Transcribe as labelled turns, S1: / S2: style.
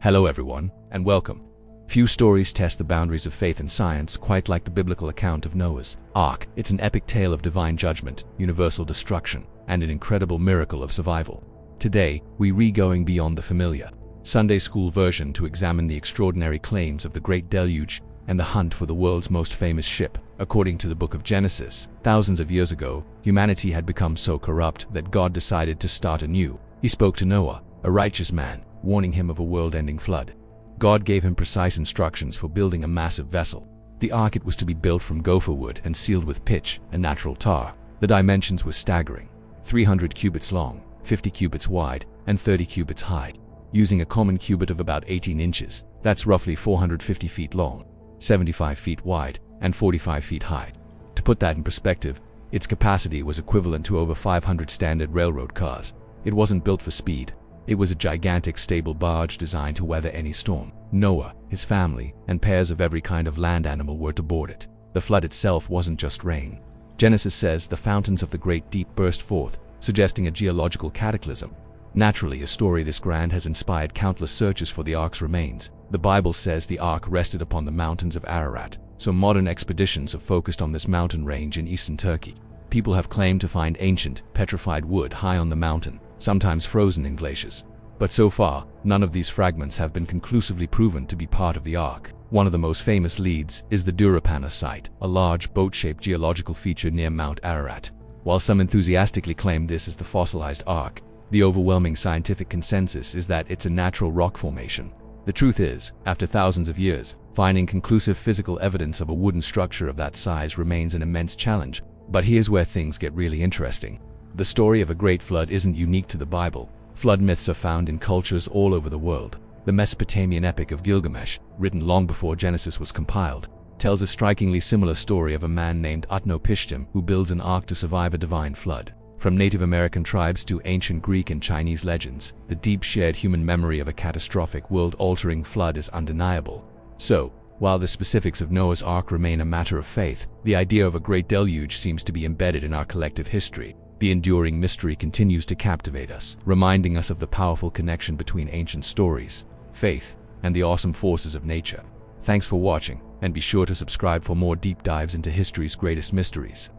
S1: Hello everyone, and welcome. Few stories test the boundaries of faith and science quite like the biblical account of Noah's Ark. It's an epic tale of divine judgment, universal destruction, and an incredible miracle of survival. Today, we're going beyond the familiar Sunday school version to examine the extraordinary claims of the Great Deluge and the hunt for the world's most famous ship. According to the book of Genesis, thousands of years ago, humanity had become so corrupt that God decided to start anew. He spoke to Noah, a righteous man, warning him of a world-ending flood. God gave him precise instructions for building a massive vessel. The ark, it was to be built from gopher wood and sealed with pitch and natural tar. The dimensions were staggering: 300 cubits long, 50 cubits wide, and 30 cubits high. Using a common cubit of about 18 inches, that's roughly 450 feet long, 75 feet wide, and 45 feet high. To put that in perspective, its capacity was equivalent to over 500 standard railroad cars. It wasn't built for speed. It was a gigantic stable barge designed to weather any storm. Noah, his family, and pairs of every kind of land animal were to board it. The flood itself wasn't just rain. Genesis says the fountains of the great deep burst forth, suggesting a geological cataclysm. Naturally, a story this grand has inspired countless searches for the ark's remains. The Bible says the ark rested upon the mountains of Ararat, so modern expeditions have focused on this mountain range in eastern Turkey. People have claimed to find ancient, petrified wood high on the mountain, sometimes frozen in glaciers. But so far, none of these fragments have been conclusively proven to be part of the ark. One of the most famous leads is the Durupınar Site, a large boat-shaped geological feature near Mount Ararat. While some enthusiastically claim this is the fossilized ark, the overwhelming scientific consensus is that it's a natural rock formation. The truth is, after thousands of years, finding conclusive physical evidence of a wooden structure of that size remains an immense challenge. But here's where things get really interesting. The story of a great flood isn't unique to the Bible. Flood myths are found in cultures all over the world. The Mesopotamian epic of Gilgamesh, written long before Genesis was compiled, tells a strikingly similar story of a man named Utnapishtim who builds an ark to survive a divine flood. From Native American tribes to ancient Greek and Chinese legends, the deep shared human memory of a catastrophic, world-altering flood is undeniable. So, while the specifics of Noah's Ark remain a matter of faith, the idea of a great deluge seems to be embedded in our collective history. The enduring mystery continues to captivate us, reminding us of the powerful connection between ancient stories, faith, and the awesome forces of nature. Thanks for watching, and be sure to subscribe for more deep dives into history's greatest mysteries.